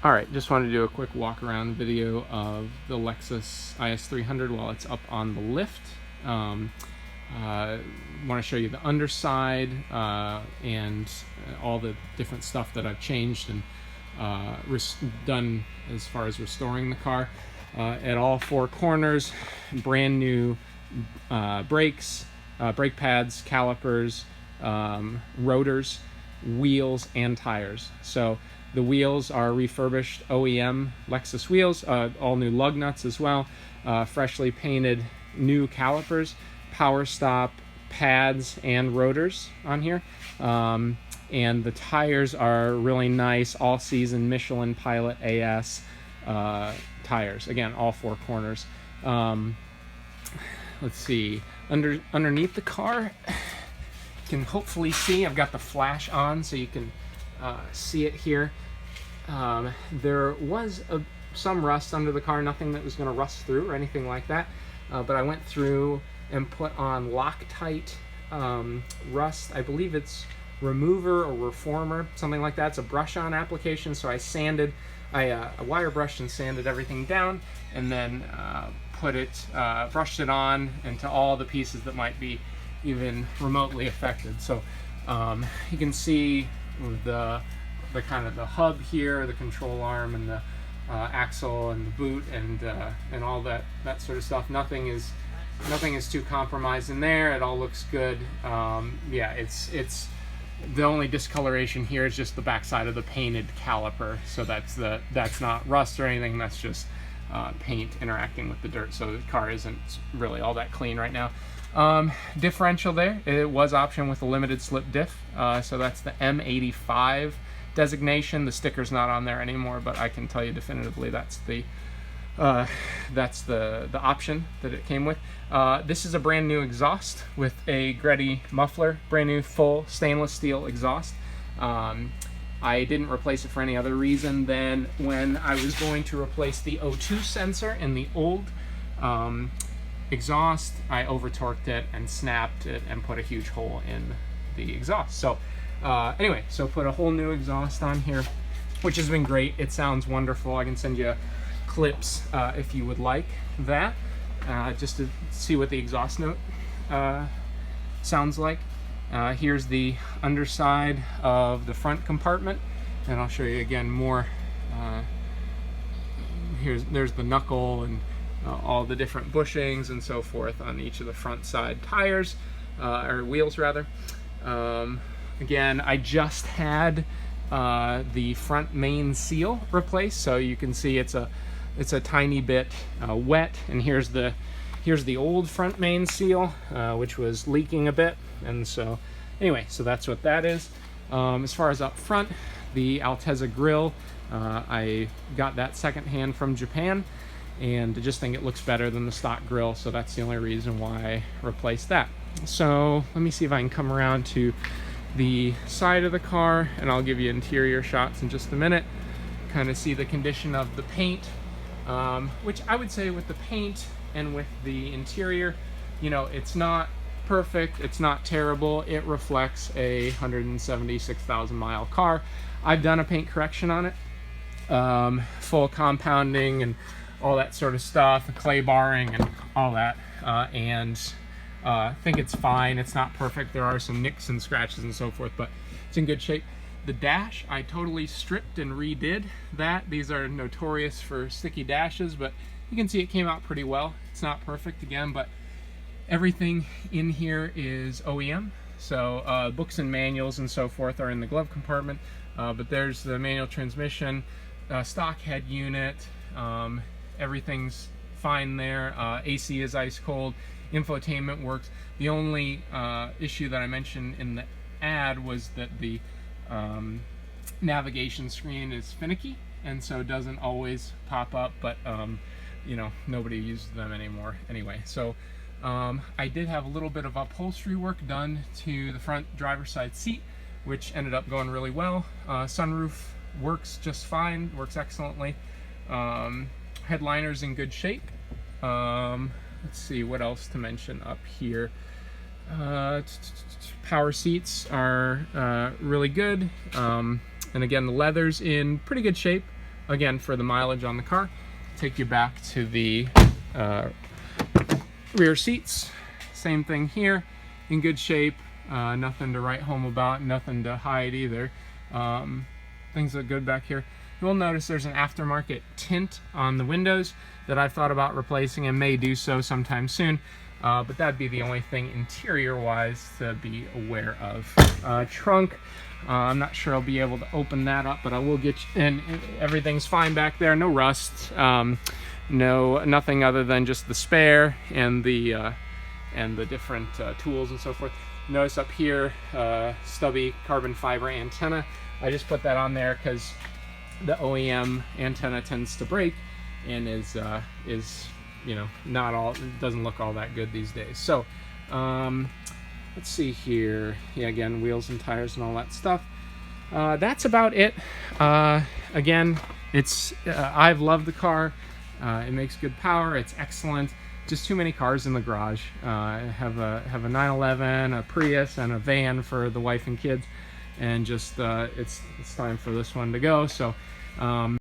Alright, just wanted to do a quick walk around video of the Lexus IS300 while it's up on the lift. Want to show you the underside and all the different stuff that I've changed and done as far as restoring the car. At all four corners, brand new brakes, brake pads, calipers, rotors, wheels, and tires. So the wheels are refurbished OEM Lexus wheels, all new lug nuts as well, freshly painted new calipers, power stop, pads, and rotors on here. And the tires are really nice, all-season Michelin Pilot AS tires. Again, all four corners. Let's see, underneath the car, you can hopefully see, I've got the flash on so you can see it here. There was some rust under the car, nothing that was going to rust through or anything like that, but I went through and put on Loctite rust. I believe it's remover or reformer, something like that. It's a brush-on application, so I wire brushed and sanded everything down, and then brushed it on into all the pieces that might be even remotely affected. So you can see the kind of the hub here, the control arm, and the axle, and the boot, and all that sort of stuff. Nothing is too compromised in there. It all looks good. Yeah, it's the only discoloration here is just the backside of the painted caliper. So that's not rust or anything. That's just paint interacting with the dirt. So the car isn't really all that clean right now. Differential there, it was optioned with a limited slip diff, so that's the M85 designation. The sticker's not on there anymore, but I can tell you definitively that's the option that it came with. This is a brand new exhaust with a Greddy muffler, brand new full stainless steel exhaust. I didn't replace it for any other reason than when I was going to replace the O2 sensor in the old exhaust, I over torqued it and snapped it and put a huge hole in the exhaust. So anyway, so put a whole new exhaust on here, which has been great. It sounds wonderful. I can send you clips if you would like that, just to see what the exhaust note sounds like. Here's the underside of the front compartment, and I'll show you again more. There's the knuckle and all the different bushings and so forth on each of the front side tires, or wheels rather. Again, I just had the front main seal replaced, so you can see it's a tiny bit wet, and here's the old front main seal, which was leaking a bit. And so anyway, so that's what that is. As far as up front, the Altezza grille, I got that secondhand from Japan, and I just think it looks better than the stock grille, so that's the only reason why I replaced that. So let me see if I can come around to the side of the car, and I'll give you interior shots in just a minute. Kind of see the condition of the paint, which I would say with the paint and with the interior, you know, it's not perfect, it's not terrible. It reflects a 176,000 mile car. I've done a paint correction on it, full compounding and all that sort of stuff, clay barring and all that, and I think it's fine. It's not perfect. There are some nicks and scratches and so forth, but it's in good shape. The dash, I totally stripped and redid that. These are notorious for sticky dashes, but you can see it came out pretty well. It's not perfect again, but everything in here is OEM. So books and manuals and so forth are in the glove compartment, but there's the manual transmission, stock head unit, everything's fine there. AC is ice cold, infotainment works. The only issue that I mentioned in the ad was that the navigation screen is finicky, and so it doesn't always pop up, but you know, nobody uses them anymore anyway. So I did have a little bit of upholstery work done to the front driver's side seat, which ended up going really well. Sunroof works just fine, works excellently. Headliner's in good shape. Let's see what else to mention up here. Power seats are really good, and again, the leather's in pretty good shape. again, for the mileage on the car, take you back to the rear seats. Same thing here, in good shape. Nothing to write home about, nothing to hide either. Things look good back here. You'll notice there's an aftermarket tint on the windows that I've thought about replacing and may do so sometime soon. But that'd be the only thing interior-wise to be aware of. Trunk, I'm not sure I'll be able to open that up, but I will get you, and everything's fine back there. No rust, nothing other than just the spare and the different tools and so forth. Notice up here, stubby carbon fiber antenna. I just put that on there because the OEM antenna tends to break and is you know, it doesn't look all that good these days. So let's see here. Yeah, again, wheels and tires and all that stuff. That's about it. Again, I've loved the car. It makes good power. It's excellent. Just too many cars in the garage. I have a 911, a Prius, and a van for the wife and kids, and just it's time for this one to go. So